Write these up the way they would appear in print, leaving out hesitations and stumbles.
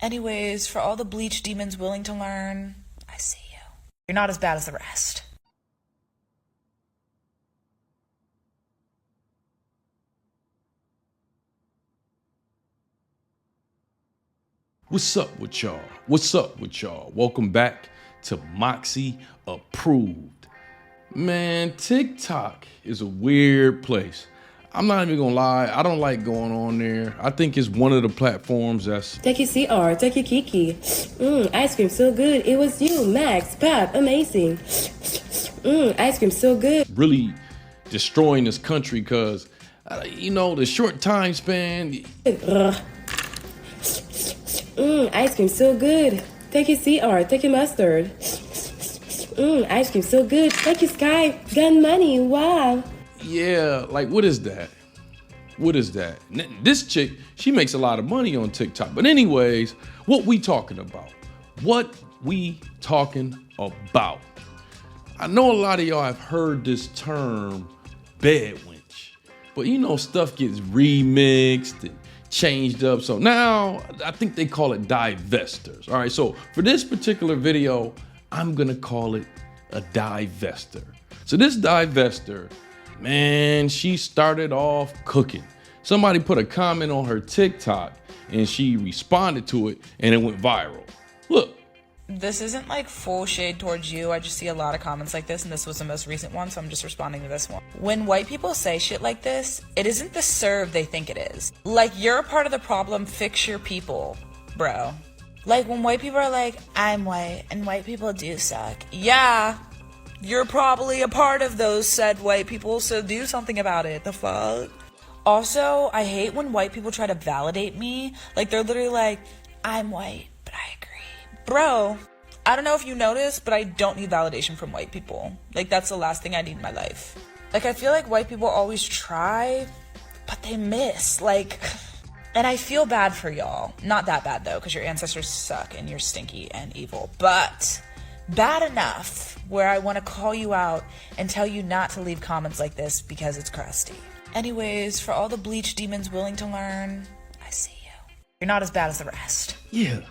Anyways, for all the bleach demons willing to learn, I see you. You're not as bad as the rest. What's up with y'all? What's up with y'all? Welcome back to Moxy Approved. Man, TikTok is a weird place. I'm not even gonna lie, I don't like going on there. I think it's one of the platforms that's Take your CR, take your Kiki. Ice cream so good. It was you, Max, Pop, amazing. Ice cream so good. really destroying this country because, the short time span. Ice cream so good. Take your CR, take your mustard. Ice cream so good. Take your Sky, got money, wow. Yeah, like what is that? What is that? This chick, she makes a lot of money on TikTok. But anyways, what we talking about? What we talking about? I know a lot of y'all have heard this term, bed wench. But stuff gets remixed and changed up. So now I think they call it divestors. All right, so for this particular video, I'm gonna call it a divester. So this divester, man, she started off cooking. Somebody put a comment on her TikTok and she responded to it and it went viral. Look. This isn't like full shade towards you. I just see a lot of comments like this, and this was the most recent one, so I'm just responding to this one. When white people say shit like this, it isn't the serve they think it is. Like, you're a part of the problem, fix your people, bro. Like, when white people are like, I'm white, and white people do suck. Yeah, you're probably a part of those said white people, so do something about it. The fuck? Also, I hate when white people try to validate me. Like, they're literally like, I'm white, but I agree. Bro, I don't know if you noticed, but I don't need validation from white people. Like, that's the last thing I need in my life. Like, I feel like white people always try, but they miss. Like, and I feel bad for y'all. Not that bad, though, because your ancestors suck and you're stinky and evil. But bad enough where I want to call you out and tell you not to leave comments like this because it's crusty. Anyways, for all the bleach demons willing to learn, I see you. You're not as bad as the rest. Yeah.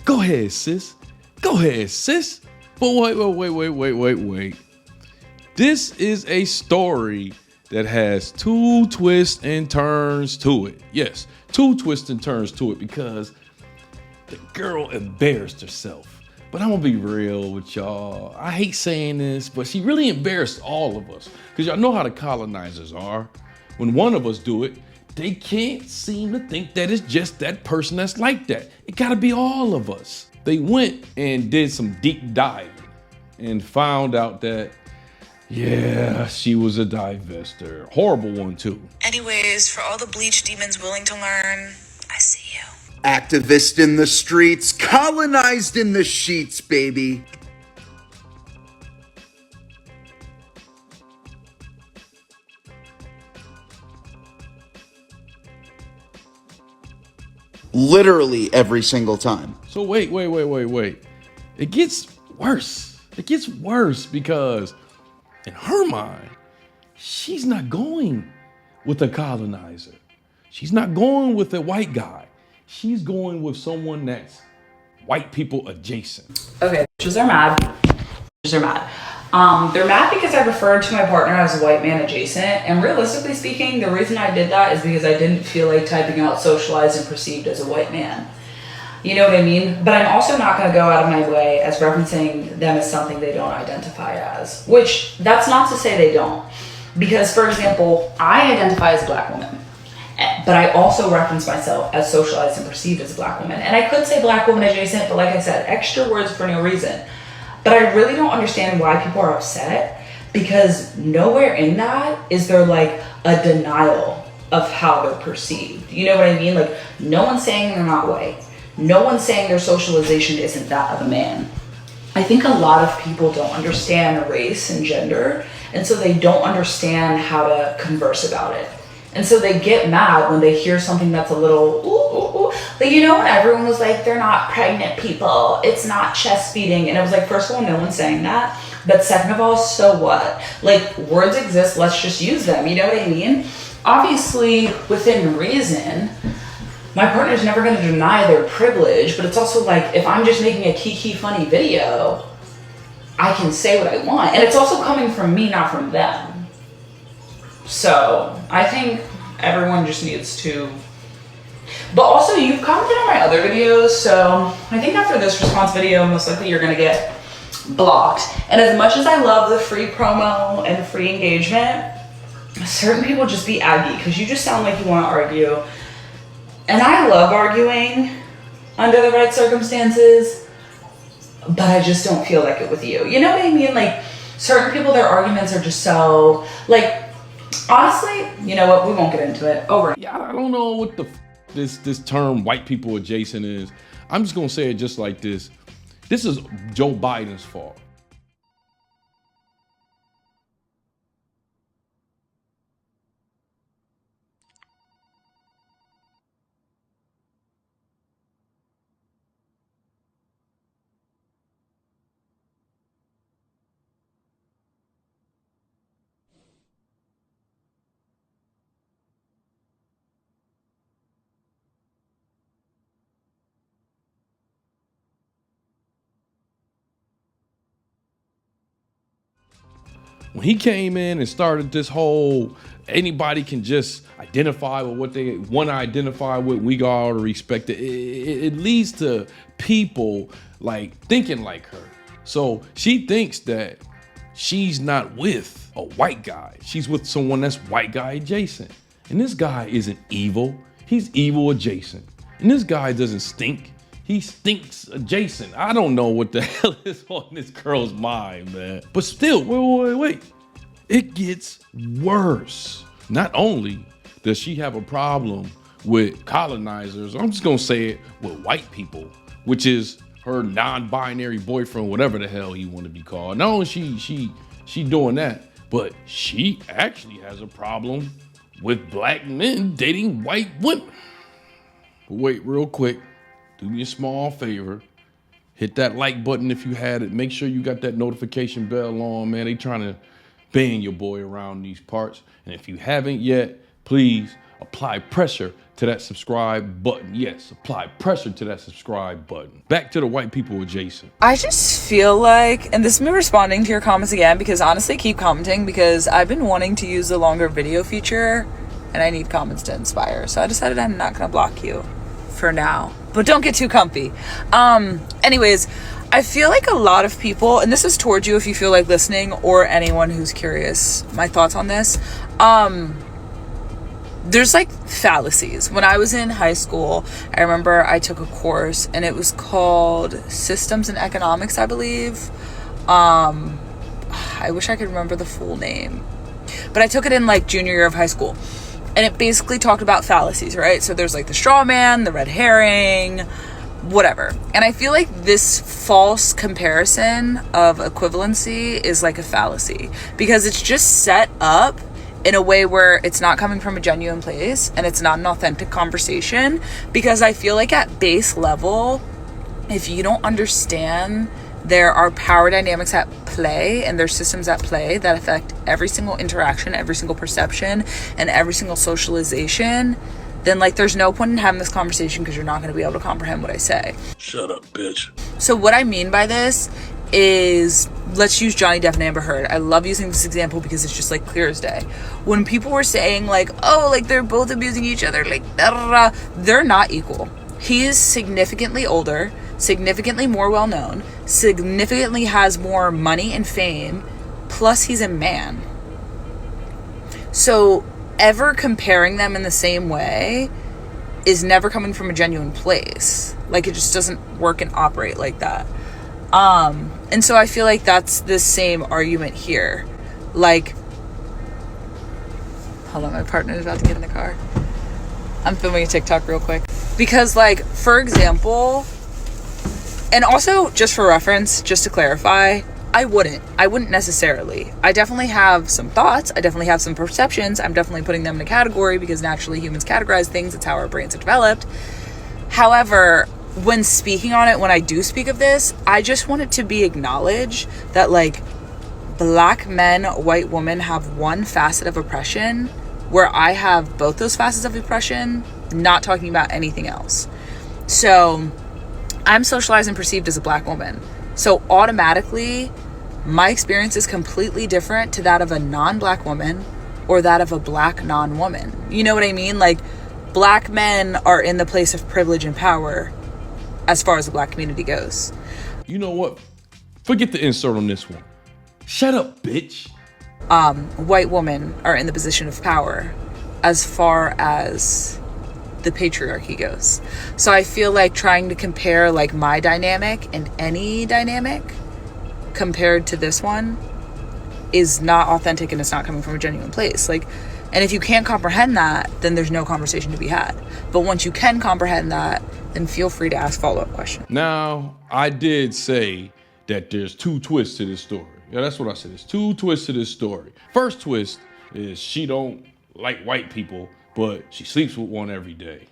Go ahead, sis. Go ahead, sis. But wait. This is a story that has two twists and turns to it. Yes, two twists and turns to it because the girl embarrassed herself. But I'm gonna be real with y'all. I hate saying this, but she really embarrassed all of us. Because y'all know how the colonizers are. When one of us do it, they can't seem to think that it's just that person that's like that. It gotta be all of us. They went and did some deep diving and found out that, yeah, she was a divester. Horrible one too. Anyways, for all the bleach demons willing to learn, I see you. Activist in the streets, colonized in the sheets, baby. Literally every single time. So wait. It gets worse. It gets worse because in her mind, she's not going with a colonizer. She's not going with a white guy. She's going with someone that's white people adjacent. Okay, bitches are mad. Bitches are mad. They're mad because I referred to my partner as a white man adjacent, and realistically speaking, the reason I did that is because I didn't feel like typing out socialized and perceived as a white man. You know what I mean? But I'm also not going to go out of my way as referencing them as something they don't identify as, which that's not to say they don't. Because, for example, I identify as a black woman, but I also reference myself as socialized and perceived as a black woman. And I could say black woman adjacent, but like I said, extra words for no reason. But I really don't understand why people are upset, because nowhere in that is there like a denial of how they're perceived. You know what I mean? Like, no one's saying they're not white. No one's saying their socialization isn't that of a man. I think a lot of people don't understand race and gender, and so they don't understand how to converse about it. And so they get mad when they hear something that's a little, ooh. Like, you know, when everyone was like, they're not pregnant people, it's not chest feeding. And it was like, first of all, no one's saying that. But second of all, so what? Like, words exist, let's just use them. You know what I mean? Obviously, within reason, my partner's never going to deny their privilege, but it's also like, if I'm just making a kiki funny video, I can say what I want. And it's also coming from me, not from them. So I think everyone just needs to, but also you've commented on my other videos. So I think after this response video, most likely you're going to get blocked. And as much as I love the free promo and free engagement, certain people just be aggy because you just sound like you want to argue. And I love arguing under the right circumstances, but I just don't feel like it with you. You know what I mean? Like, certain people, their arguments are just so, like, honestly, you know what? We won't get into it. Over. Yeah, I don't know what the this term white people adjacent is. I'm just gonna say it just like this. This is Joe Biden's fault. When he came in and started this whole, anybody can just identify with what they want to identify with, we gotta respect it. It leads to people like thinking like her. So she thinks that she's not with a white guy. She's with someone that's white guy adjacent. And this guy isn't evil. He's evil adjacent. And this guy doesn't stink. He stinks adjacent. I don't know what the hell is on this girl's mind, man. But still, wait. It gets worse. Not only does she have a problem with colonizers, I'm just gonna say it, with white people, which is her non-binary boyfriend, whatever the hell he want to be called. Not only she doing that, but she actually has a problem with black men dating white women. But wait, real quick. Do me a small favor. Hit that like button if you had it. Make sure you got that notification bell on, man. They trying to ban your boy around these parts. And if you haven't yet, please apply pressure to that subscribe button. Yes, apply pressure to that subscribe button. Back to the white people adjacent. I just feel like, and this is me responding to your comments again, because honestly, keep commenting, because I've been wanting to use the longer video feature and I need comments to inspire. So I decided I'm not gonna block you for now, but don't get too comfy. Anyways, I feel like a lot of people, and this is towards you if you feel like listening, or anyone who's curious, my thoughts on this. There's like fallacies. When I was in high school, I remember I took a course and it was called Systems and Economics, I believe. I wish I could remember the full name, but I took it in like junior year of high school. And it basically talked about fallacies, right? So there's like the straw man, the red herring, whatever. And I feel like this false comparison of equivalency is like a fallacy, because it's just set up in a way where it's not coming from a genuine place and it's not an authentic conversation. Because I feel like at base level, if you don't understand there are power dynamics at play and there's systems at play that affect every single interaction, every single perception, and every single socialization, then like there's no point in having this conversation, because you're not going to be able to comprehend what I say. Shut up, bitch. So what I mean by this is, let's use Johnny Depp and Amber Heard. I love using this example because it's just like clear as day. When people were saying like, oh, like they're both abusing each other, like they're not equal. He is significantly older, significantly more well-known, significantly has more money and fame, plus he's a man. So ever comparing them in the same way is never coming from a genuine place. Like, it just doesn't work and operate like that. And so I feel like that's the same argument here. Like, hold on, my partner is about to get in the car. I'm filming a TikTok real quick. Because, like, for example, and also just for reference, just to clarify, I wouldn't necessarily. I definitely have some thoughts. I definitely have some perceptions. I'm definitely putting them in a category because naturally humans categorize things. It's how our brains are developed. However, when speaking on it, when I do speak of this, I just want it to be acknowledged that, like, black men, white women have one facet of oppression where I have both those facets of oppression not talking about anything else. So I'm socialized and perceived as a black woman. So automatically, my experience is completely different to that of a non-black woman or that of a black non-woman. You know what I mean? Like, black men are in the place of privilege and power as far as the black community goes. You know what? Forget the insert on this one. Shut up, bitch. White women are in the position of power as far as the patriarchy goes. So I feel like trying to compare like my dynamic and any dynamic compared to this one is not authentic, and it's not coming from a genuine place. Like, and if you can't comprehend that, then there's no conversation to be had. But once you can comprehend that, then feel free to ask follow-up questions. Now, I did say that there's 2 twists to this story. Yeah, that's what I said. There's 2 twists to this story. First twist is she don't like white people, but she sleeps with one every day.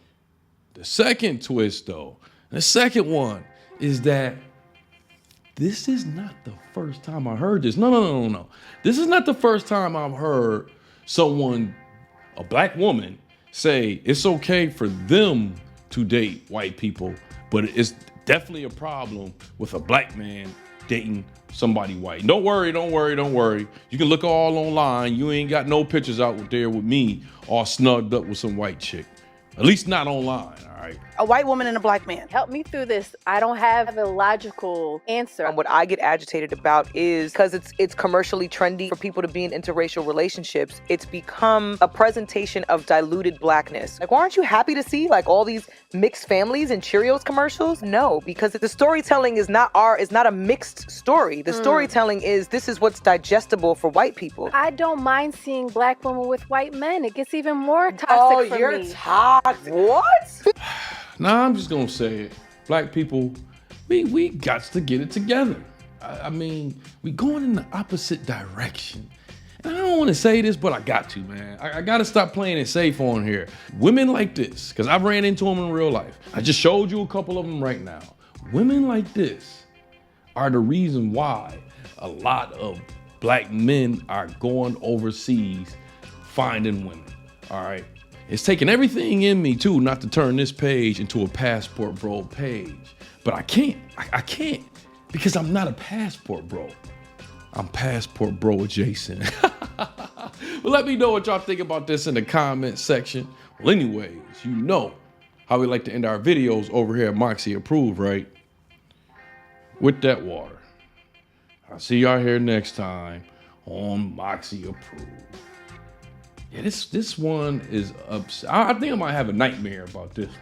The second twist, though, the second one is that this is not the first time I heard this. No. This is not the first time I've heard someone, a black woman, say it's okay for them to date white people, but it's definitely a problem with a black man dating somebody white. Don't worry. You can look all online. You ain't got no pictures out there with me all snugged up with some white chick. At least not online, all right? A white woman and a black man. Help me through this. I don't have a logical answer. What I get agitated about is because it's commercially trendy for people to be in interracial relationships. It's become a presentation of diluted blackness. Like, aren't you happy to see like all these mixed families in Cheerios commercials? No, because the storytelling is not a mixed story. The storytelling is this is what's digestible for white people. I don't mind seeing black women with white men. It gets even more toxic for me. Oh, you're toxic. What? Nah, I'm just gonna say it. Black people, we got to get it together. I mean, we going in the opposite direction. And I don't want to say this, but I got to, man. I got to stop playing it safe on here. Women like this, because I've ran into them in real life. I just showed you a couple of them right now. Women like this are the reason why a lot of black men are going overseas finding women, all right? It's taking everything in me, too, not to turn this page into a passport bro page. But I can't. I can't because I'm not a passport bro. I'm passport bro adjacent. Well, let me know what y'all think about this in the comment section. Well, anyways, you know how we like to end our videos over here at Moxy Approved, right? With that water. I'll see y'all here next time on Moxy Approved. Yeah, this one is upset. I think I might have a nightmare about this one.